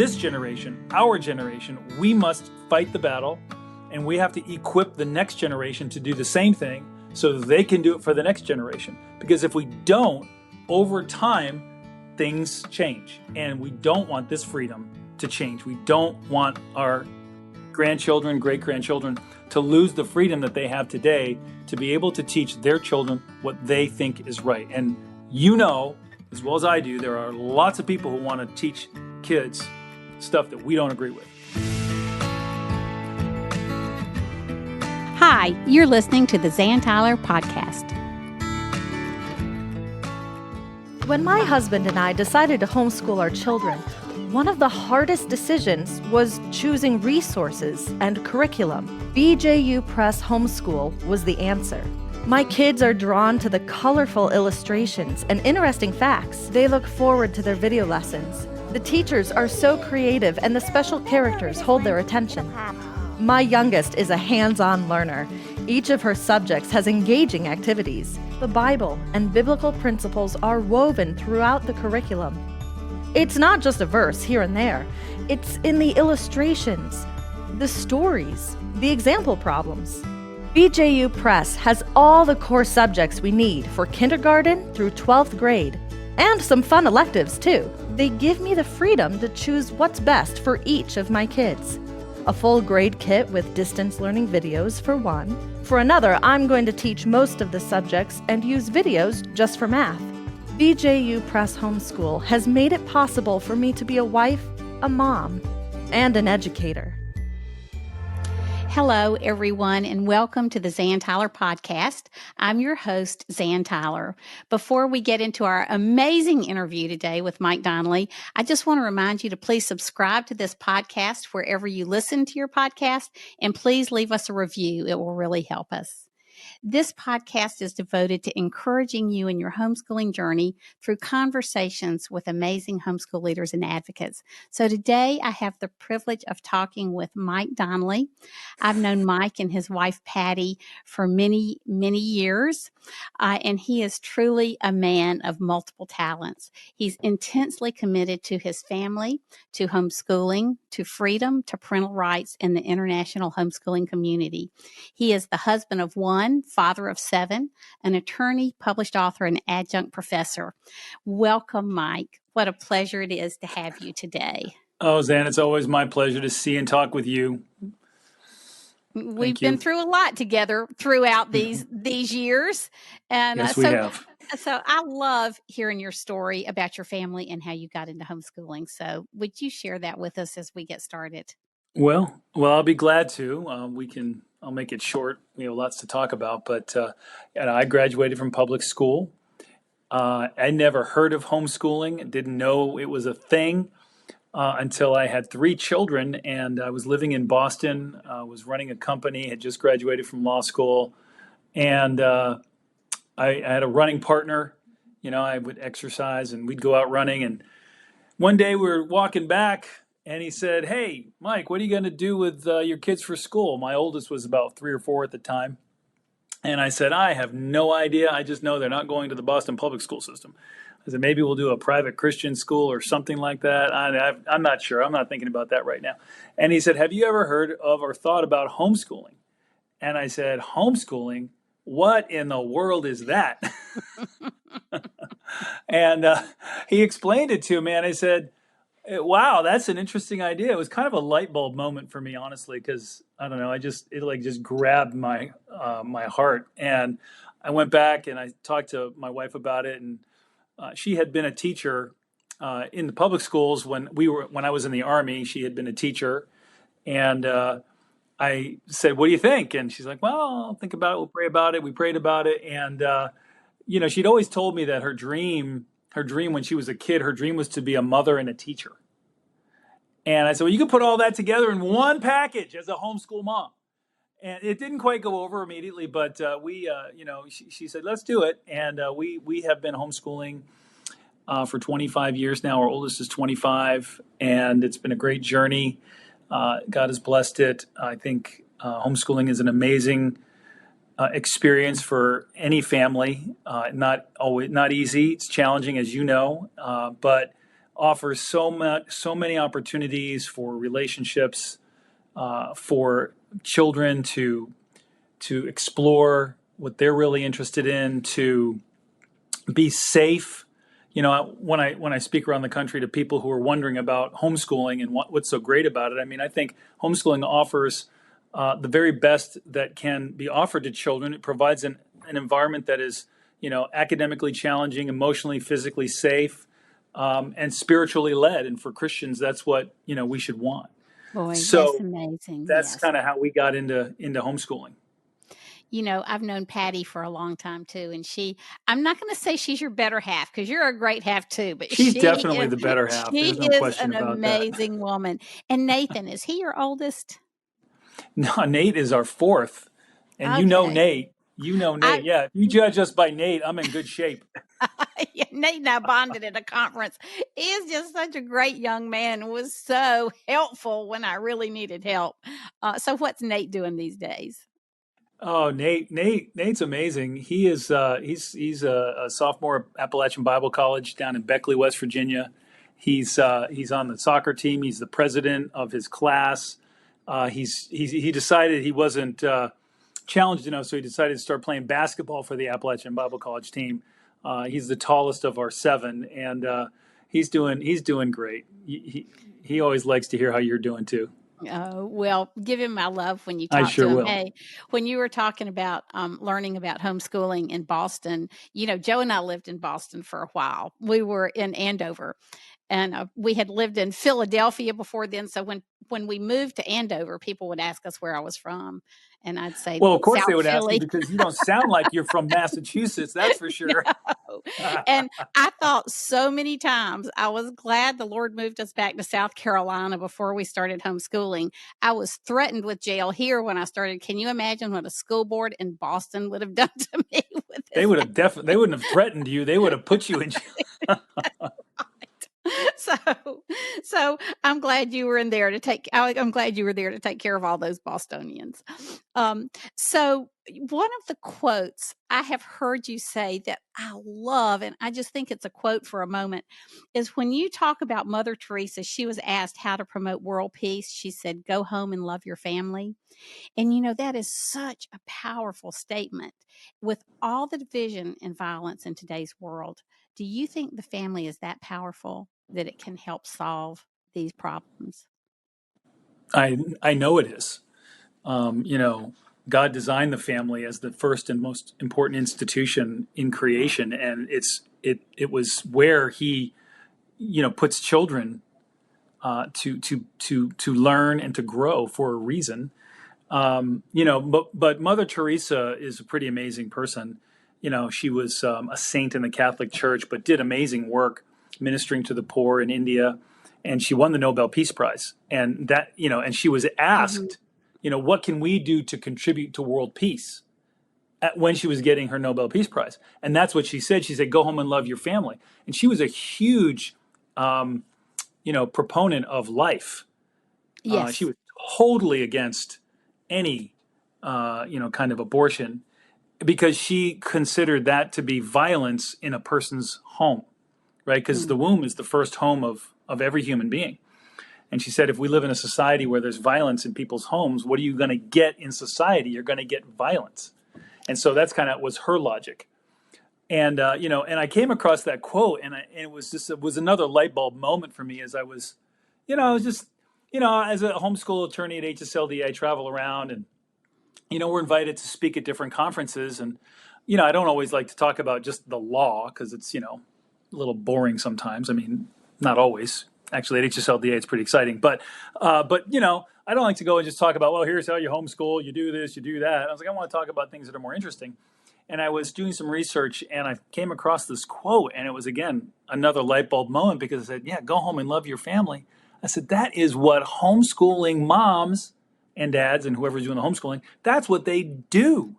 this generation, our generation, we must fight the battle, and we have to equip the next generation to do the same thing so that they can do it for the next generation. Because if we don't, over time, things change. And we don't want this freedom to change. We don't want our grandchildren, great-grandchildren to lose the freedom that they have today to be able to teach their children what they think is right. And you know, as well as I do, there are lots of people who want to teach kids stuff that we don't agree with. Hi, you're listening to the Zan Tyler podcast. When my husband and I decided to homeschool our children, one of the hardest decisions was choosing resources and curriculum. BJU Press Homeschool was the answer. My kids are drawn to the colorful illustrations and interesting facts. They look forward to their video lessons. The teachers are so creative and the special characters hold their attention. My youngest is a hands-on learner. Each of her subjects has engaging activities. The Bible and biblical principles are woven throughout the curriculum. It's not just a verse here and there. It's in the illustrations, the stories, the example problems. BJU Press has all the core subjects we need for kindergarten through 12th grade, and some fun electives too. They give me the freedom to choose what's best for each of my kids. A full grade kit with distance learning videos for one. For another, I'm going to teach most of the subjects and use videos just for math. BJU Press Homeschool has made it possible for me to be a wife, a mom, and an educator. Hello, everyone, and welcome to the Zan Tyler podcast. I'm your host, Zan Tyler. Before we get into our amazing interview today with Mike Donnelly, I just want to remind you to please subscribe to this podcast wherever you listen to your podcast, and please leave us a review. It will really help us. This podcast is devoted to encouraging you in your homeschooling journey through conversations with amazing homeschool leaders and advocates. So today I have the privilege of talking with Mike Donnelly. I've known Mike and his wife Patty for many, many years, and he is truly a man of multiple talents. He's intensely committed to his family, to homeschooling, to freedom, to parental rights, and the international homeschooling community. He is the husband of one, father of seven, an attorney, published author, and adjunct professor. Welcome, Mike. What a pleasure it is to have you today. Oh, Zan, it's always my pleasure to see and talk with you. We've been through a lot together throughout these years. And yes, we have. So I love hearing your story about your family and how you got into homeschooling. So would you share that with us as we get started? Well, I'll be glad to. I'll make it short. We have lots to talk about, but I graduated from public school. I never heard of homeschooling, didn't know it was a thing until I had 3 children, and I was living in Boston, was running a company, had just graduated from law school, and I had a running partner. I would exercise, and we'd go out running, and one day we were walking back, and he said, "Hey, Mike, what are you going to do with your kids for school?" My oldest was about 3 or 4 at the time. And I said, "I have no idea. I just know they're not going to the Boston public school system." I said, "Maybe we'll do a private Christian school or something like that. I'm not sure. I'm not thinking about that right now." And he said, "Have you ever heard of or thought about homeschooling?" And I said, "Homeschooling? What in the world is that?" And he explained it to me, and I said, "Wow, that's an interesting idea." It was kind of a light bulb moment for me, honestly, because I don't know, it just grabbed my heart. And I went back and I talked to my wife about it, and she had been a teacher in the public schools when I was in the Army. She had been a teacher, and I said, "What do you think?" And she's like, "Well, I'll think about it. We'll pray about it." We prayed about it, and she'd always told me that her dream when she was a kid, her dream was to be a mother and a teacher. And I said, "Well, you can put all that together in one package as a homeschool mom." And it didn't quite go over immediately, but she said, "Let's do it." And we have been homeschooling for 25 years now. Our oldest is 25, and it's been a great journey. God has blessed it. I think homeschooling is an amazing experience for any family. Not easy. It's challenging, as you know, but offers so many opportunities for relationships, for children to explore what they're really interested in, to be safe. When I speak around the country to people who are wondering about homeschooling and what's so great about it, I mean, I think homeschooling offers the very best that can be offered to children. It provides an environment that is, academically challenging, emotionally, physically safe, and spiritually led. And for Christians, that's what, we should want. Boy, that's So amazing. that's Yes. kind of how we got into homeschooling. I've known Patty for a long time too, and I'm not going to say she's your better half because you're a great half too, but She's definitely the better half. she There's no is question an about that. amazing woman. And Nathan, is he your oldest? No, Nate is our fourth. And Okay. Nate. I Yeah, if you judge us by Nate, I'm in good shape. Yeah, Nate and I bonded at a conference. He is just such a great young man, was so helpful when I really needed help. So what's Nate doing these days? Oh, Nate's amazing. He is he's a sophomore at Appalachian Bible College down in Beckley, West Virginia. He's on the soccer team. He's the president of his class. He decided he wasn't challenged enough, so he decided to start playing basketball for the Appalachian Bible College team. He's the tallest of our seven, and he's doing great. He always likes to hear how you're doing too. Well, give him my love when you I talk sure to him. will. Hey, when you were talking about learning about homeschooling in Boston, Joe and I lived in Boston for a while. We were in Andover, and we had lived in Philadelphia before then. So when we moved to Andover, people would ask us where I was from, and I'd say Well, of course they South would ask you Philly. because you don't sound like you're from Massachusetts, that's for sure. No. And I thought so many times, I was glad the Lord moved us back to South Carolina before we started homeschooling. I was threatened with jail here when I started. Can you imagine what a school board in Boston would have done to me with They this? would have they wouldn't have threatened you. They would have put you in jail. So I'm glad you were in there to I'm glad you were there to take care of all those Bostonians. So one of the quotes I have heard you say that I love, and I just think it's a quote for a moment, is when you talk about Mother Teresa. She was asked how to promote world peace. She said, "Go home and love your family." And that is such a powerful statement. With all the division and violence in today's world, do you think the family is that powerful that it can help solve these problems? I know it is. God designed the family as the first and most important institution in creation, and it was where He, puts children to learn and to grow for a reason. But Mother Teresa is a pretty amazing person. She was a saint in the Catholic Church, but did amazing work ministering to the poor in India, and she won the Nobel Peace Prize. And and she was Mm-hmm. asked, what can we do to contribute to world peace? When she was getting her Nobel Peace Prize, and that's what she said. She said, "Go home and love your family." And she was a huge, proponent of life. She Yes. was totally against any, kind of abortion because she considered that to be violence in a person's home, right? Because Mm. the womb is the first home of every human being. And she said, if we live in a society where there's violence in people's homes, what are you going to get in society? You're going to get violence. And so that's kind of was her logic. And, and I came across that quote and it was another light bulb moment for me as I was, I was just, as a homeschool attorney at HSLD, I travel around and, we're invited to speak at different conferences. And, I don't always like to talk about just the law because it's, a little boring sometimes. I mean, not always. Actually, at HSLDA, it's pretty exciting. But I don't like to go and just talk about, well, here's how you homeschool, you do this, you do that. I was like, I want to talk about things that are more interesting. And I was doing some research and I came across this quote, and it was, again, another light bulb moment because I said, yeah, go home and love your family. I said, that is what homeschooling moms and dads and whoever's doing the homeschooling, that's what they do.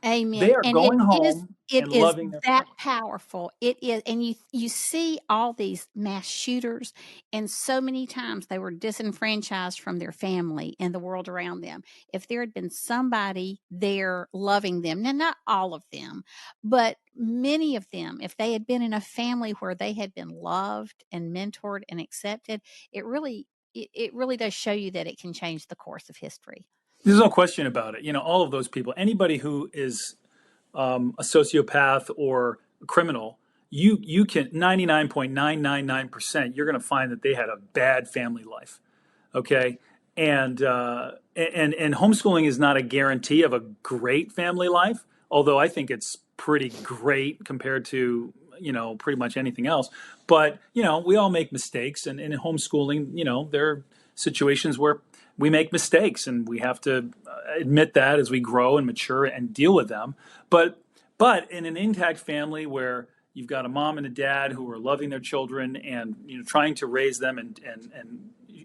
They Amen. are And it going is home. It and is loving their that family. powerful. It is, and you see all these mass shooters, and so many times they were disenfranchised from their family and the world around them. If there had been somebody there loving them, now not all of them, but many of them, if they had been in a family where they had been loved and mentored and accepted, it really does show you that it can change the course of history. There's no question about it. All of those people, anybody who is a sociopath or a criminal, you can 99.999% you're going to find that they had a bad family life. Okay, and homeschooling is not a guarantee of a great family life, although I think it's pretty great compared to pretty much anything else. But we all make mistakes, and in homeschooling, there are situations where we make mistakes, and we have to admit that as we grow and mature and deal with them. But in an intact family where you've got a mom and a dad who are loving their children and trying to raise them, and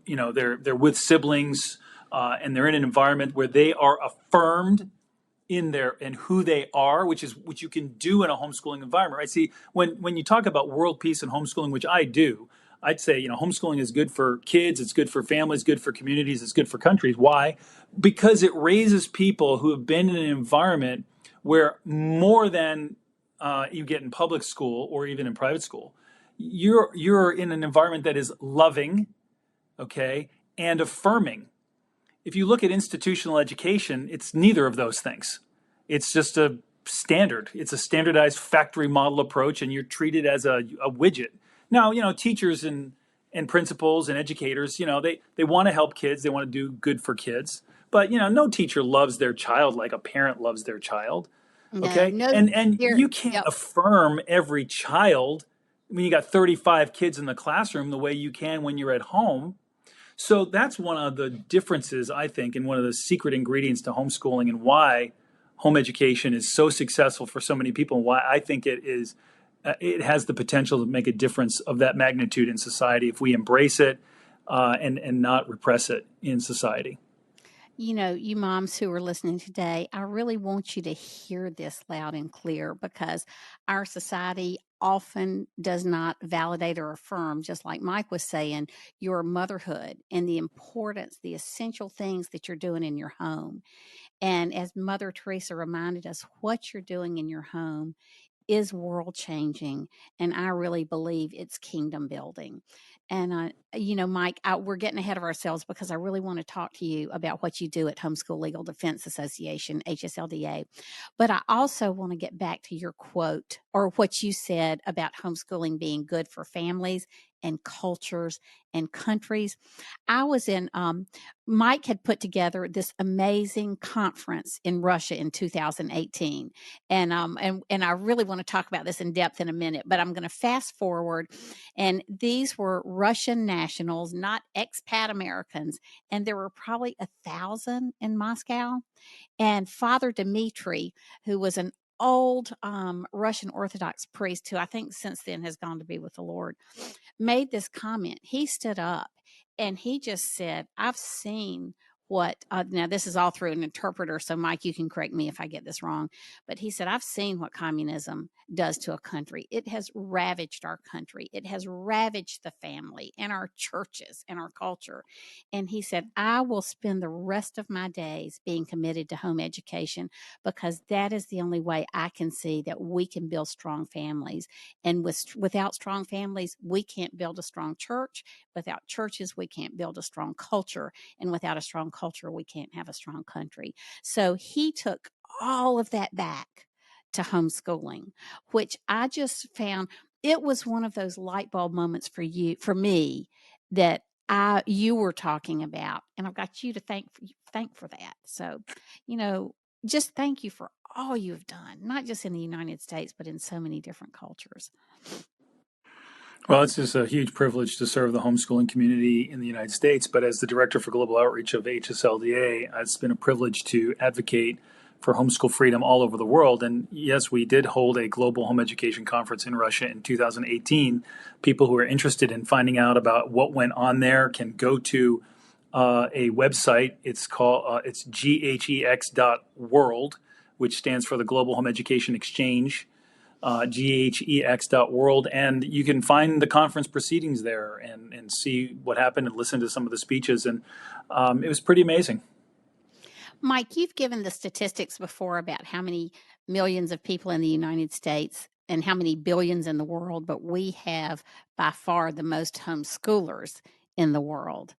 they're with siblings, and they're in an environment where they are affirmed in who they are, which you can do in a homeschooling environment, right? See, when you talk about world peace and homeschooling, which I do, I'd say homeschooling is good for kids, it's good for families, good for communities, it's good for countries. Why? Because it raises people who have been in an environment where more than you get in public school or even in private school, you're in an environment that is loving, okay, and affirming. If you look at institutional education, it's neither of those things. It's just a standard. It's a standardized factory model approach, and you're treated as a widget. Now, teachers and principals and educators, they want to help kids. They want to do good for kids. But, no teacher loves their child like a parent loves their child. No, Okay? no, And there. you can't Yep. affirm every child when you got 35 kids in the classroom the way you can when you're at home. So that's one of the differences, I think, and one of the secret ingredients to homeschooling, and why home education is so successful for so many people, and why I think it has the potential to make a difference of that magnitude in society if we embrace it, and not repress it in society. You moms who are listening today, I really want you to hear this loud and clear, because our society often does not validate or affirm, just like Mike was saying, your motherhood and the importance, the essential things that you're doing in your home. And as Mother Teresa reminded us, what you're doing in your home is world changing. And I really believe it's kingdom building. And, Mike, we're getting ahead of ourselves, because I really want to talk to you about what you do at Homeschool Legal Defense Association, HSLDA. But I also want to get back to your quote, or what you said about homeschooling being good for families and cultures and countries. I was in, Mike had put together this amazing conference in Russia in 2018. And I really want to talk about this in depth in a minute, but I'm going to fast forward. And these were Russian nationals, not expat Americans. And there were probably 1,000 in Moscow. And Father Dmitri, who was an old Russian Orthodox priest, who I think since then has gone to be with the Lord, made this comment. He stood up and he just said, I've seen what, now this is all through an interpreter. So Mike, you can correct me if I get this wrong, but he said, I've seen what communism does to a country. It has ravaged our country. It has ravaged the family and our churches and our culture. And he said, I will spend the rest of my days being committed to home education, because that is the only way I can see that we can build strong families. And without strong families, we can't build a strong church. Without churches, we can't build a strong culture. And without a strong culture, we can't have a strong country. So he took all of that back to homeschooling, which I just found, it was one of those light bulb moments for me, that you were talking about. And I've got you to thank for that. So, just thank you for all you've done, not just in the United States, but in so many different cultures. Well, it's just a huge privilege to serve the homeschooling community in the United States. But as the director for global outreach of HSLDA, it's been a privilege to advocate for homeschool freedom all over the world. And yes, we did hold a global home education conference in Russia in 2018. People who are interested in finding out about what went on there can go to a website. It's called it's ghex.world, which stands for the Global Home Education Exchange. ghex.world, and you can find the conference proceedings there and see what happened and listen to some of the speeches. And it was pretty amazing. Mike, you've given the statistics before about how many millions of people in the United States and how many billions in the world, but we have by far the most homeschoolers in the world.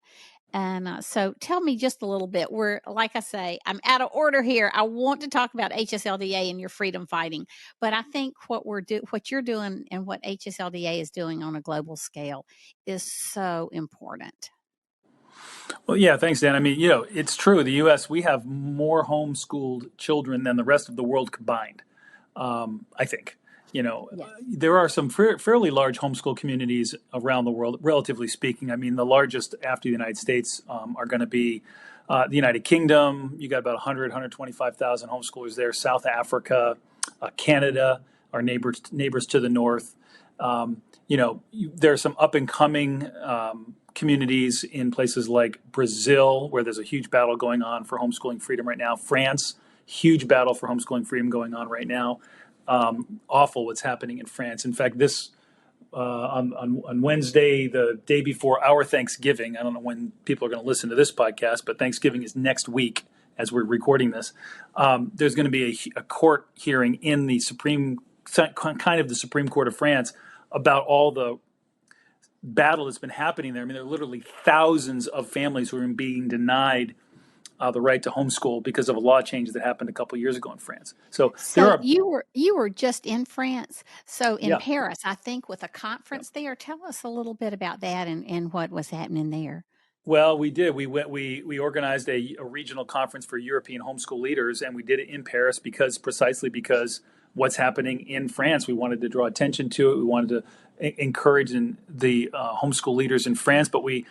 And so tell me just a little bit. Like I say, I'm out of order here. I want to talk about HSLDA and your freedom fighting, but I think what you're doing and what HSLDA is doing on a global scale is so important. Well, yeah, thanks, Dan. I mean, it's true. The U.S., we have more homeschooled children than the rest of the world combined. I think. Yes. There are some fairly large homeschool communities around the world, relatively speaking. I mean, the largest after the United States are going to be the United Kingdom. You got about 125,000 homeschoolers there. South Africa, Canada, our neighbors to the north. There are some up and coming communities in places like Brazil, where there's a huge battle going on for homeschooling freedom right now. France, huge battle for homeschooling freedom going on right now. Awful what's happening in France. In fact, this on Wednesday, the day before our Thanksgiving, I don't know when people are going to listen to this podcast, but Thanksgiving is next week as we're recording this. There's going to be a court hearing in the Supreme Court of France about all the battle that's been happening there. I mean, there are literally thousands of families who are being denied the right to homeschool because of a law change that happened a couple of years ago in France. So there are. You were just in France, so in Yeah. Paris, I think, with a conference there. Tell us a little bit about that and what was happening there. Well, we did. We organized a regional conference for European homeschool leaders, and we did it in Paris precisely because what's happening in France. We wanted to draw attention to it. We wanted to encourage the homeschool leaders in France, but we,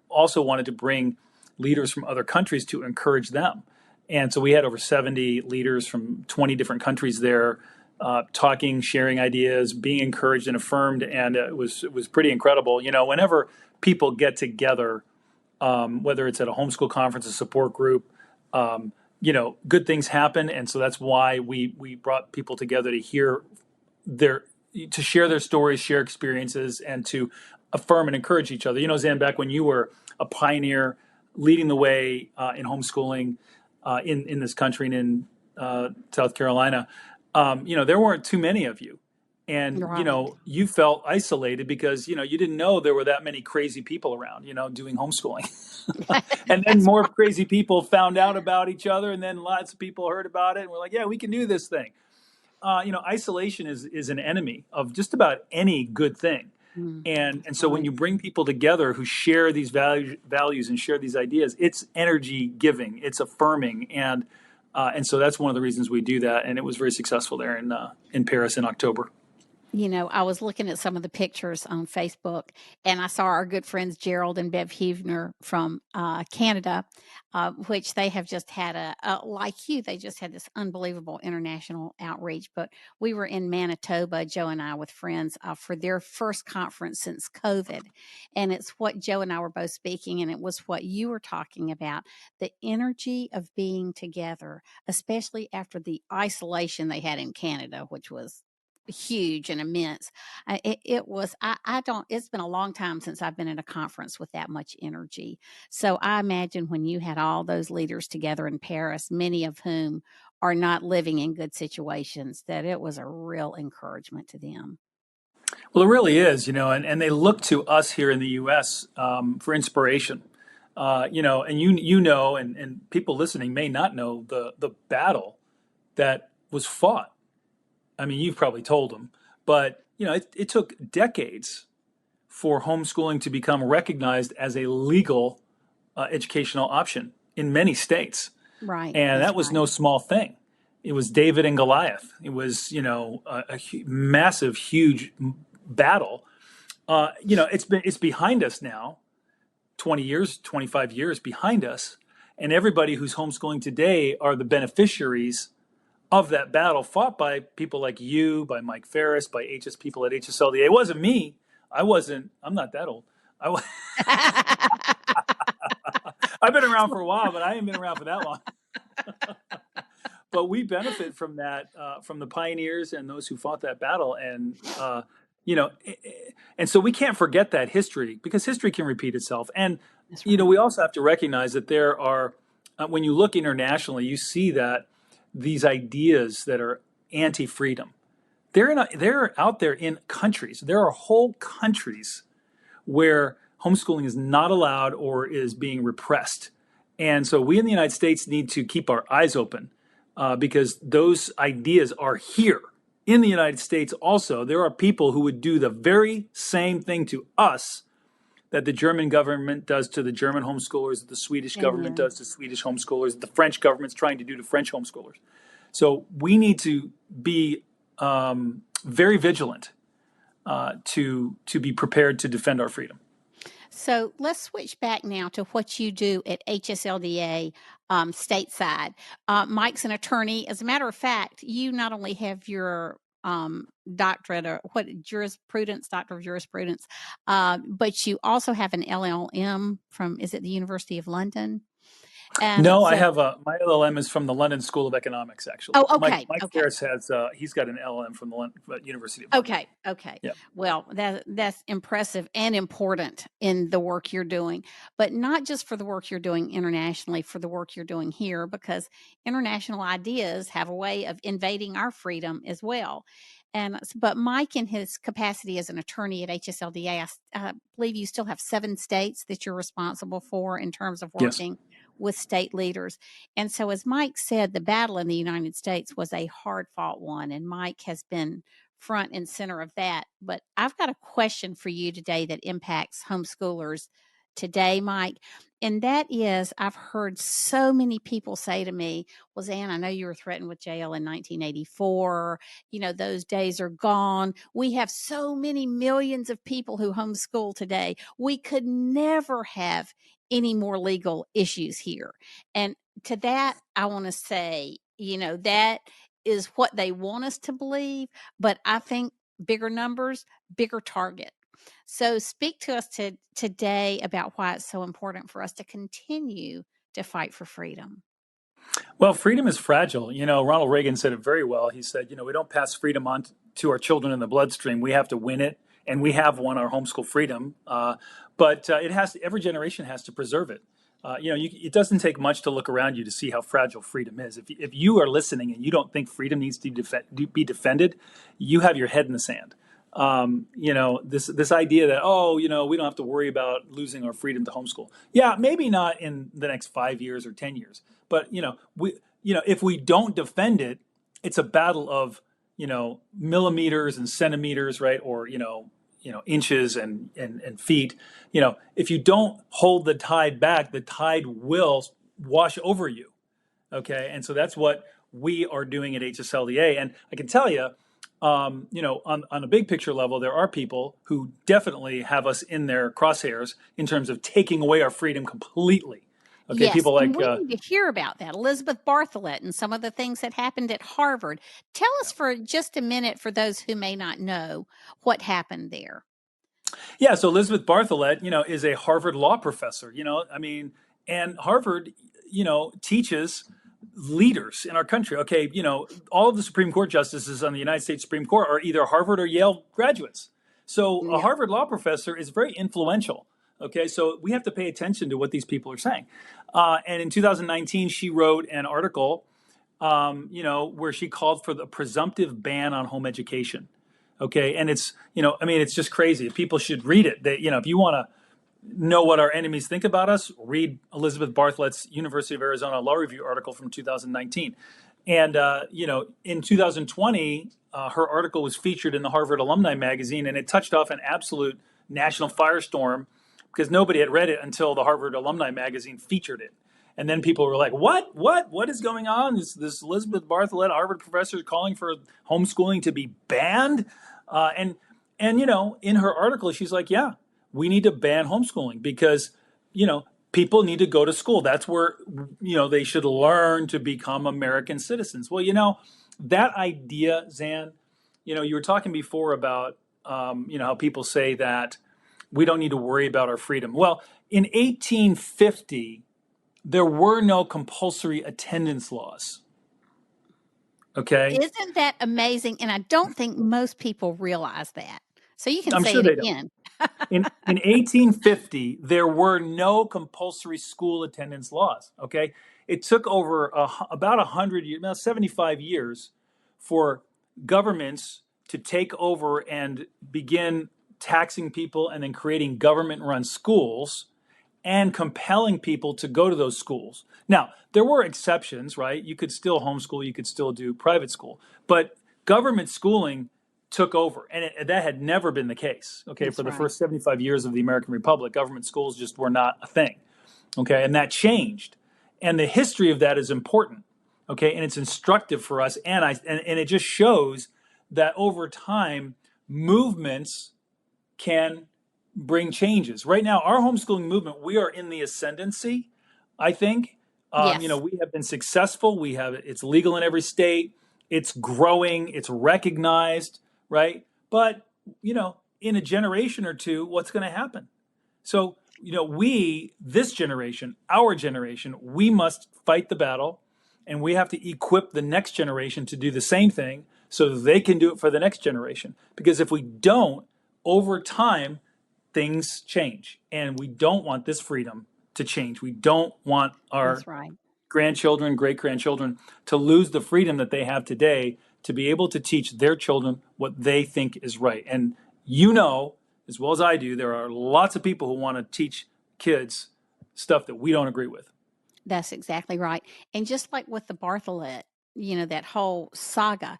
also wanted to bring leaders from other countries to encourage them. And so we had over 70 leaders from 20 different countries there, talking, sharing ideas, being encouraged and affirmed, and it was pretty incredible. Whenever people get together, whether it's at a homeschool conference, a support group, good things happen, and so that's why we brought people together to to share their stories, share experiences, and to affirm and encourage each other. Zan, back when you were a pioneer leading the way in homeschooling in this country and in South Carolina, there weren't too many of you. And, Right. You felt isolated because, you didn't know there were that many crazy people around, doing homeschooling. And then That's more crazy people found out about each other, and then lots of people heard about it and were like, yeah, we can do this thing. Isolation is an enemy of just about any good thing. And so when you bring people together who share these values and share these ideas, it's energy giving, it's affirming. And so that's one of the reasons we do that. And it was very successful there in Paris in October. I was looking at some of the pictures on Facebook, and I saw our good friends Gerald and Bev Huebner from Canada, which they have just had like you, they just had this unbelievable international outreach. But we were in Manitoba, Joe and I, with friends for their first conference since COVID. And it's what Joe and I were both speaking, and it was what you were talking about, the energy of being together, especially after the isolation they had in Canada, which was huge and immense. It's been a long time since I've been at a conference with that much energy. So I imagine when you had all those leaders together in Paris, many of whom are not living in good situations, that it was a real encouragement to them. Well, it really is, and they look to us here in the U.S. For inspiration. And and people listening may not know the battle that was fought. I mean, you've probably told them, but it took decades for homeschooling to become recognized as a legal educational option in many states. Right. And That's that was right. no small thing. It was David and Goliath. It was, a massive, huge battle. It's behind us now, 20 years, 25 years behind us. And everybody who's homeschooling today are the beneficiaries of that battle fought by people like you, by Mike Ferris, by people at HSLDA. It wasn't me. I'm not that old. I've been around for a while, but I haven't been around for that long. but we benefit from that, from the pioneers and those who fought that battle. And, you know, and so we can't forget that history, because history can repeat itself. And, That's you know, right. we also have to recognize that there are, when you look internationally, you see that these ideas that are anti-freedom, they're out there in countries. There are whole countries where homeschooling is not allowed or is being repressed. And so we in the United States need to keep our eyes open, because those ideas are here in the United States also. There are people who would do the very same thing to us that the German government does to the German homeschoolers, that the Swedish government Amen. does to Swedish homeschoolers, that the French government's trying to do to French homeschoolers. So we need to be very vigilant, to be prepared to defend our freedom. So let's switch back now to what you do at HSLDA stateside. Mike's an attorney. As a matter of fact, you not only have your doctorate, or doctor of jurisprudence, but you also have an LLM from, is it the University of London? And No, I so, have my LLM is from the London School of Economics, actually. oh, Mike okay, Mike okay. Ferris has he's got an LLM from the University of London. Okay, okay. Yeah. Well, that's impressive and important in the work you're doing, but not just for the work you're doing internationally, for the work you're doing here, because international ideas have a way of invading our freedom as well. But Mike, in his capacity as an attorney at HSLDA, I believe you still have 7 states that you're responsible for in terms of Yes. working with state leaders. And so, as Mike said, the battle in the United States was a hard fought one, and Mike has been front and center of that. But I've got a question for you today that impacts homeschoolers today, Mike. And that is, I've heard so many people say to me, well, Zan, I know you were threatened with jail in 1984. You know, those days are gone. We have so many millions of people who homeschool today. We could never have any more legal issues here. And to that, I want to say, you know, that is what they want us to believe, but I think bigger numbers, bigger target. So speak to us today about why it's so important for us to continue to fight for freedom. Well, freedom is fragile. You know, Ronald Reagan said it very well. He said, you know, we don't pass freedom on to our children in the bloodstream. We have to win it, and we have won our homeschool freedom. But every generation has to preserve it. You know, it doesn't take much to look around you to see how fragile freedom is. If you are listening and you don't think freedom needs to be defended, you have your head in the sand. You know, this idea that, oh, you know, we don't have to worry about losing our freedom to homeschool. Yeah, maybe not in the next 5 years or 10 years, but you know, if we don't defend it, it's a battle of, you know, millimeters and centimeters, right? Or, you know, inches and feet. You know, if you don't hold the tide back, the tide will wash over you. Okay. And so that's what we are doing at HSLDA. And I can tell you, you know, on a big picture level, there are people who definitely have us in their crosshairs in terms of taking away our freedom completely. Okay, Yes, people like and we need to hear about that. Elizabeth Bartholet and some of the things that happened at Harvard. Tell us for just a minute, for those who may not know, what happened there. Yeah, so Elizabeth Bartholet, you know, is a Harvard law professor, you know, I mean, and Harvard, you know, teaches leaders in our country. Okay, you know, all of the Supreme Court justices on the United States Supreme Court are either Harvard or Yale graduates. So a Yeah. Harvard law professor is very influential. Okay, so we have to pay attention to what these people are saying. And in 2019, she wrote an article, you know, where she called for the presumptive ban on home education. Okay, and it's, you know, I mean, it's just crazy. People should read it. That, you know, if you want to know what our enemies think about us, read Elizabeth Bartholet's University of Arizona Law Review article from 2019. And, you know, in 2020, her article was featured in the Harvard Alumni Magazine, and it touched off an absolute national firestorm because nobody had read it until the Harvard Alumni Magazine featured it. And then people were like, what is going on? This Elizabeth Bartholet, Harvard professor, is calling for homeschooling to be banned. And, you know, in her article, she's like, yeah, we need to ban homeschooling because, you know, people need to go to school. That's where, you know, they should learn to become American citizens. Well, you know, that idea, Zan, you know, you were talking before about, you know, how people say that we don't need to worry about our freedom. Well, in 1850, there were no compulsory attendance laws. Okay. Isn't that amazing? And I don't think most people realize that. So you can I'm say sure it they don't. again. In 1850, there were no compulsory school attendance laws. Okay. It took over about 100 years, about 75 years for governments to take over and begin taxing people and then creating government run schools and compelling people to go to those schools. Now, there were exceptions, right? You could still homeschool, you could still do private school, but government schooling took over, and that had never been the case. Okay, That's for the right. first 75 years of the American Republic, government schools just were not a thing. Okay, and that changed, and the history of that is important. Okay, and it's instructive for us, and it just shows that over time, movements can bring changes. Right now, our homeschooling movement, we are in the ascendancy, I think. Yes, We have been successful. It's legal in every state. It's growing. It's recognized, right? But, in a generation or two, what's going to happen? So, this generation, our generation, we must fight the battle, and we have to equip the next generation to do the same thing so that they can do it for the next generation. Because if we don't, over time, things change. And we don't want this freedom to change. We don't want our that's right. grandchildren, great grandchildren to lose the freedom that they have today to be able to teach their children what they think is right. And as well as I do, there are lots of people who want to teach kids stuff that we don't agree with. That's exactly right. And just like with the Bartholet, that whole saga,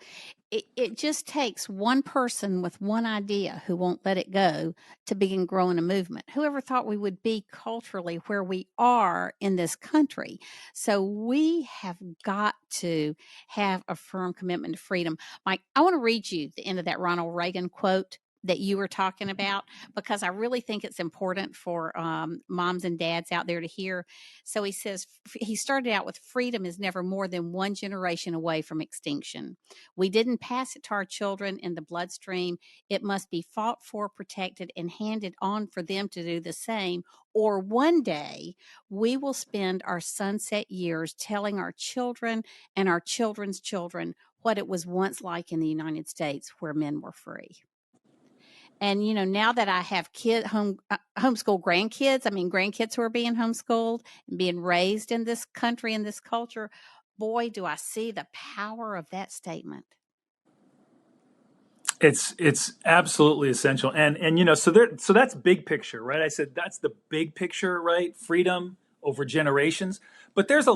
it just takes one person with one idea who won't let it go to begin growing a movement. Whoever thought we would be culturally where we are in this country? So we have got to have a firm commitment to freedom. Mike, I want to read you the end of that Ronald Reagan quote that you were talking about, because I really think it's important for moms and dads out there to hear. So he says, he started out with, freedom is never more than one generation away from extinction. We didn't pass it to our children in the bloodstream. It must be fought for, protected, and handed on for them to do the same. Or one day we will spend our sunset years telling our children and our children's children what it was once like in the United States, where men were free. And now that I have homeschool grandkids, I mean grandkids who are being homeschooled and being raised in this country, in this culture, boy, do I see the power of that statement. It's absolutely essential, and so that's big picture, right? I said that's the big picture, right? Freedom over generations. But that's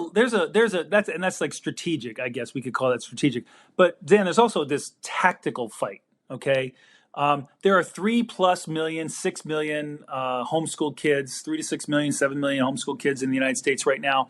like strategic, I guess we could call that strategic. But then there's also this tactical fight. Okay, there are 3+ million, 6 million homeschool kids, 3 to 6 million, 7 million homeschool kids in the United States right now.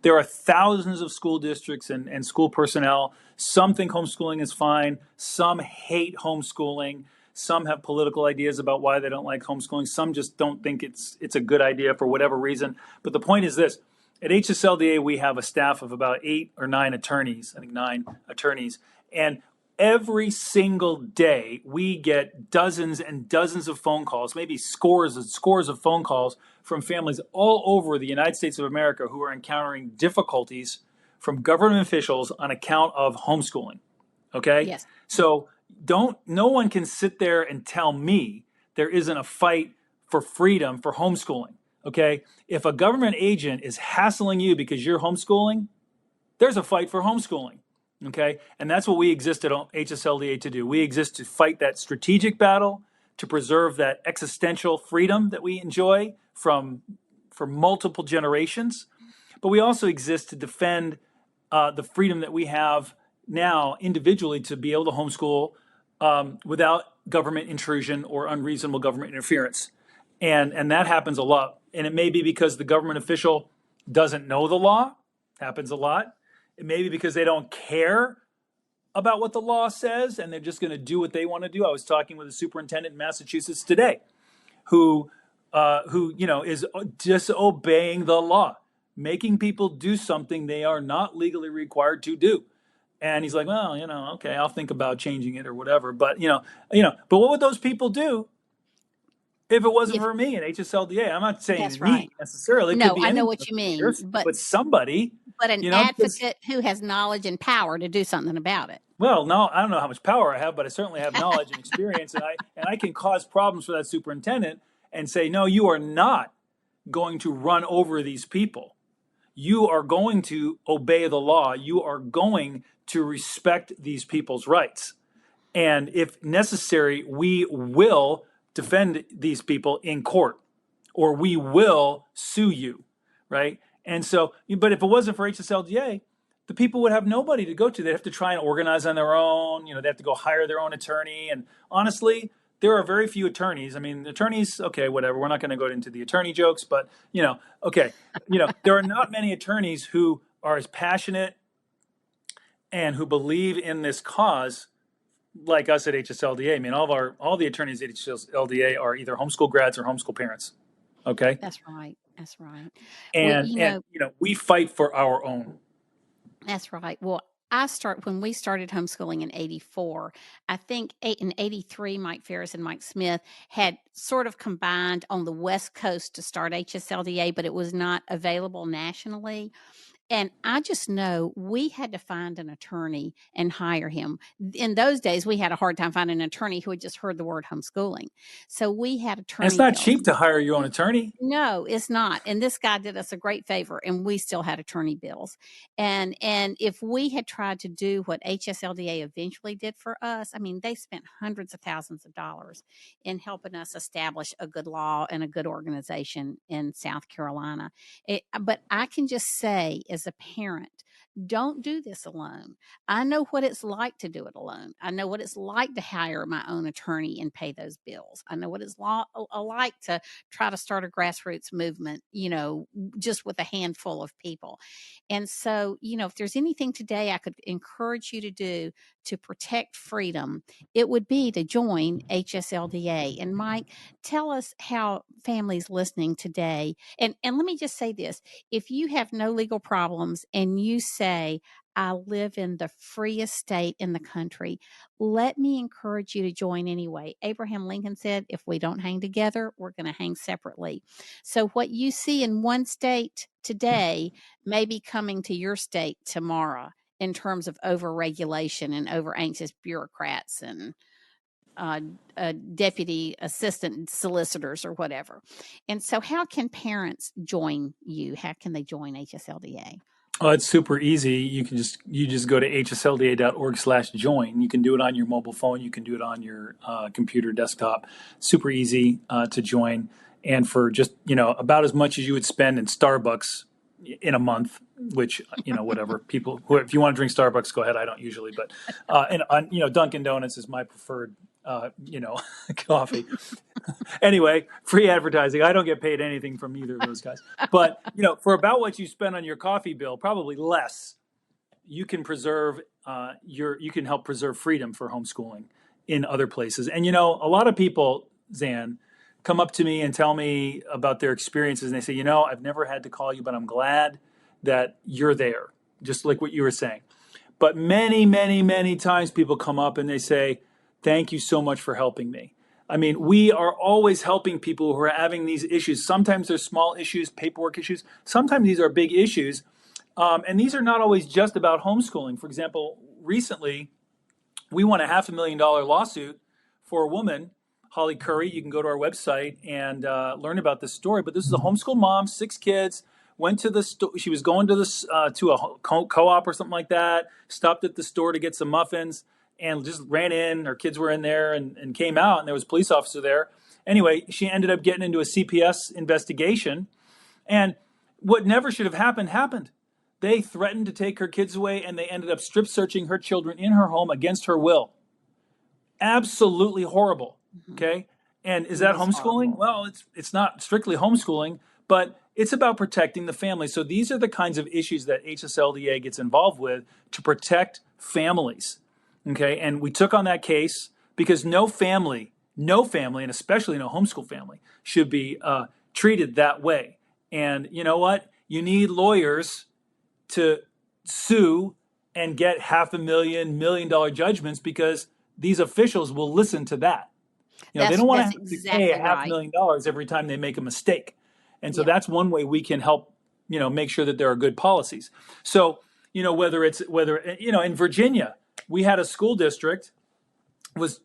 There are thousands of school districts and school personnel. Some think homeschooling is fine. Some hate homeschooling. Some have political ideas about why they don't like homeschooling. Some just don't think it's a good idea for whatever reason. But the point is this. At HSLDA, we have a staff of about 8 or 9 attorneys, I think 9 attorneys. And every single day, we get dozens and dozens of phone calls, maybe scores and scores of phone calls from families all over the United States of America who are encountering difficulties from government officials on account of homeschooling. Okay? Yes. So no one can sit there and tell me there isn't a fight for freedom for homeschooling. Okay? If a government agent is hassling you because you're homeschooling, there's a fight for homeschooling. Okay? And that's what we exist at HSLDA to do. We exist to fight that strategic battle, to preserve that existential freedom that we enjoy for multiple generations. But we also exist to defend the freedom that we have now individually to be able to homeschool without government intrusion or unreasonable government interference. And that happens a lot. And it may be because the government official doesn't know the law. Happens a lot. It may be because they don't care about what the law says and they're just going to do what they want to do. I was talking with a superintendent in Massachusetts today who is disobeying the law, making people do something they are not legally required to do. And he's like, well, okay, I'll think about changing it or whatever. But but what would those people do If it wasn't If for me and HSLDA, I'm not saying that's right. me necessarily. It could No, be I know any what you mean, leaders, but somebody, but an because, advocate who has knowledge and power to do something about it. well, no, I don't know how much power I have, but I certainly have knowledge and experience, and I can cause problems for that superintendent and say, no, you are not going to run over these people. You are going to obey the law. You are going to respect these people's rights. And if necessary, we will defend these people in court, or we will sue you, right? And so, but if it wasn't for HSLDA, the people would have nobody to go to. They'd have to try and organize on their own. They have to go hire their own attorney. And honestly, there are very few attorneys. I mean, attorneys, okay, whatever. We're not going to go into the attorney jokes, but okay, there are not many attorneys who are as passionate and who believe in this cause like us at HSLDA. I mean, all the attorneys at HSLDA are either homeschool grads or homeschool parents. Okay. That's right. That's right. Well, And we fight for our own. That's right. Well, when we started homeschooling in 84, I think in 83, Mike Ferris and Mike Smith had sort of combined on the West Coast to start HSLDA, but it was not available nationally. And I just know we had to find an attorney and hire him. In those days, we had a hard time finding an attorney who had just heard the word homeschooling. So we had attorney. And it's not bills. cheap to hire your own attorney. No, it's not. And this guy did us a great favor, and we still had attorney bills. And if we had tried to do what HSLDA eventually did for us, I mean, they spent hundreds of thousands of dollars in helping us establish a good law and a good organization in South Carolina. But I can just say, as a parent, don't do this alone. I know what it's like to do it alone. I know what it's like to hire my own attorney and pay those bills. I know what it's like to try to start a grassroots movement, just with a handful of people. And so, if there's anything today I could encourage you to do to protect freedom, it would be to join HSLDA. And Mike, tell us how families listening today, and let me just say this, if you have no legal problems and you say, I live in the freest state in the country, let me encourage you to join anyway. Abraham Lincoln said, if we don't hang together, we're going to hang separately. So what you see in one state today may be coming to your state tomorrow in terms of overregulation and over anxious bureaucrats and deputy assistant solicitors or whatever. And so how can parents join you? How can they join HSLDA? Oh, it's super easy. You just go to hslda.org/join. You can do it on your mobile phone. You can do it on your computer desktop. Super easy to join. And for just, about as much as you would spend in Starbucks in a month, which, whatever people who, if you want to drink Starbucks, go ahead. I don't usually, but, Dunkin' Donuts is my preferred, coffee. Anyway, free advertising. I don't get paid anything from either of those guys. But, for about what you spend on your coffee bill, probably less, you can you can help preserve freedom for homeschooling in other places. And, a lot of people, Zan, come up to me and tell me about their experiences. And they say, I've never had to call you, but I'm glad that you're there, just like what you were saying. But many, many, many times people come up and they say, thank you so much for helping me. I mean, we are always helping people who are having these issues. Sometimes they're small issues, paperwork issues. Sometimes these are big issues. And these are not always just about homeschooling. For example, recently, we won a $500,000 lawsuit for a woman, Holly Curry. You can go to our website and learn about this story. But this is a homeschool mom, 6 kids, went to the store. She was going to a co-op or something like that, stopped at the store to get some muffins, and just ran in. Her kids were in there and came out, and there was a police officer there. Anyway, she ended up getting into a CPS investigation. And what never should have happened, happened. They threatened to take her kids away, and they ended up strip searching her children in her home against her will. Absolutely horrible. Okay. And is that homeschooling? Horrible. Well, it's not strictly homeschooling, but it's about protecting the family. So these are the kinds of issues that HSLDA gets involved with to protect families. Okay. And we took on that case because no family, and especially no homeschool family, should be treated that way. And you know what? You need lawyers to sue and get $500,000, $1 million judgments because these officials will listen to that. They don't want to That's have to pay a exactly half right. $1,000,000 every time they make a mistake. And so Yeah. that's one way we can help, make sure that there are good policies. So, whether in Virginia, we had a school district was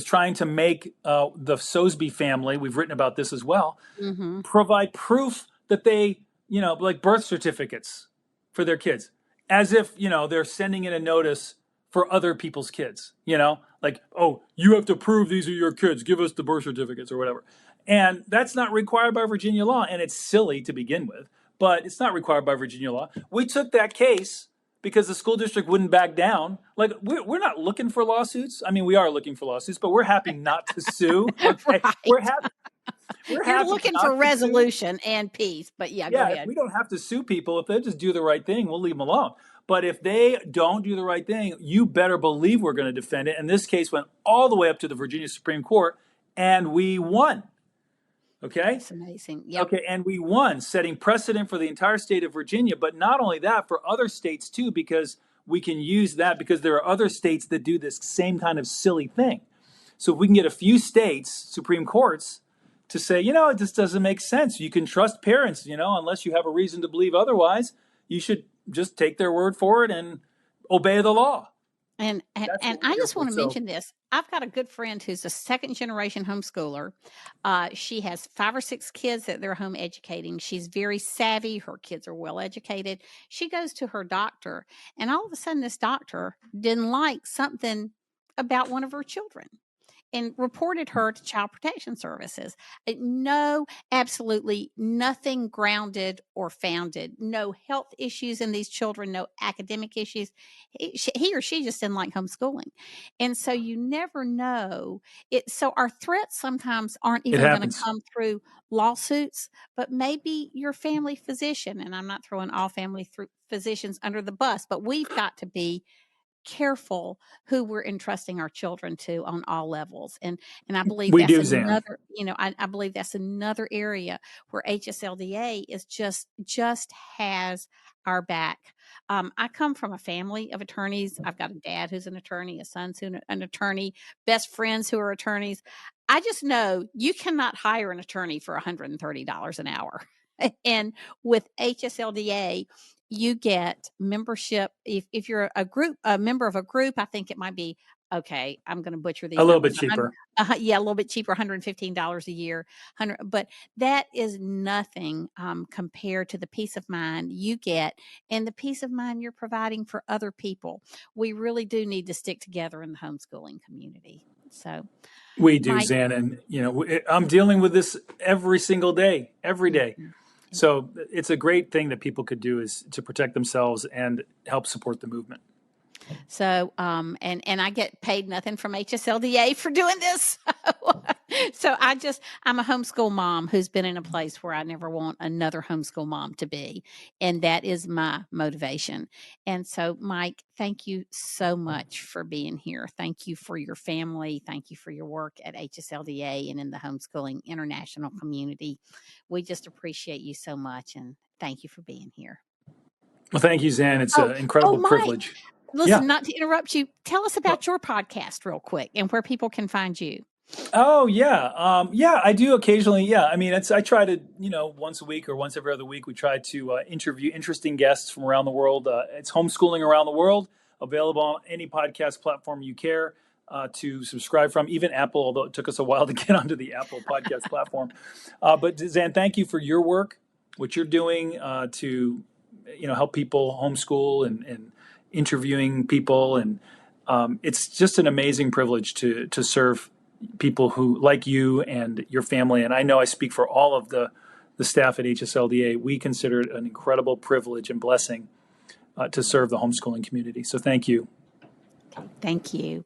trying to make the Sosby family, we've written about this as well, Mm-hmm. provide proof that they, like birth certificates for their kids, as if, they're sending in a notice for other people's kids, like, oh, you have to prove these are your kids, give us the birth certificates or whatever. And that's not required by Virginia law. And it's silly to begin with, but it's not required by Virginia law. We took that case because the school district wouldn't back down. Like, we're not looking for lawsuits. I mean, we are looking for lawsuits, but we're happy not to sue. Okay. We're Right. happy. We're You're happy looking for not to sue. resolution and peace, but yeah, go Yeah, if ahead. we don't have to sue people, if they just do the right thing, we'll leave them alone. But if they don't do the right thing, you better believe we're going to defend it. And this case went all the way up to the Virginia Supreme Court, and we won. Okay? That's amazing. Yep. Okay, and we won, setting precedent for the entire state of Virginia, but not only that, for other states too, because we can use that because there are other states that do this same kind of silly thing. So if we can get a few states, Supreme Courts, to say, it just doesn't make sense. You can trust parents, unless you have a reason to believe otherwise, you should just take their word for it and obey the law. And That's what we're I here just for. want to So mention this. I've got a good friend who's a second generation homeschooler. She has 5 or 6 kids that they're home educating. She's very savvy. Her kids are well educated. She goes to her doctor, and all of a sudden, this doctor didn't like something about one of her children and reported her to Child Protection Services. No, absolutely nothing grounded or founded. No health issues in these children, no academic issues. He or she just didn't like homeschooling. And so you never know. So our threats sometimes aren't it even going to happens. come through lawsuits, but maybe your family physician, and I'm not throwing all family physicians under the bus, but we've got to be careful who we're entrusting our children to on all levels. And I believe We that's do, Zan. another, I believe that's another area where HSLDA is just has our back. I come from a family of attorneys. I've got a dad who's an attorney, a son who's an attorney, best friends who are attorneys. I just know you cannot hire an attorney for $130 an hour. And with HSLDA, you get membership. If you're a member of a group, I think it might be, okay, I'm going to butcher A these little bit numbers. cheaper. Yeah, a little bit cheaper, $115 a year. But that is nothing compared to the peace of mind you get and the peace of mind you're providing for other people. We really do need to stick together in the homeschooling community. So, We do, Mike. Zan. And, I'm dealing with this every single day, every day. Mhm. So it's a great thing that people could do is to protect themselves and help support the movement. So, and I get paid nothing from HSLDA for doing this. So I'm a homeschool mom who's been in a place where I never want another homeschool mom to be. And that is my motivation. And so, Mike, thank you so much for being here. Thank you for your family. Thank you for your work at HSLDA and in the homeschooling international community. We just appreciate you so much. And thank you for being here. Well, thank you, Zan. It's an incredible Mike. privilege. Listen, Yeah. not to interrupt you, tell us about your podcast real quick and where people can find you. Oh, yeah. Yeah, I do occasionally. Yeah. I mean, I try to, once a week or once every other week, we try to interview interesting guests from around the world. It's Homeschooling Around the World, available on any podcast platform you care to subscribe from, even Apple, although it took us a while to get onto the Apple podcast platform. But Zan, thank you for your work, what you're doing to, help people homeschool and interviewing people. And it's just an amazing privilege to serve people who, like you and your family, and I know I speak for all of the staff at HSLDA, we consider it an incredible privilege and blessing to serve the homeschooling community. So thank you. Thank you.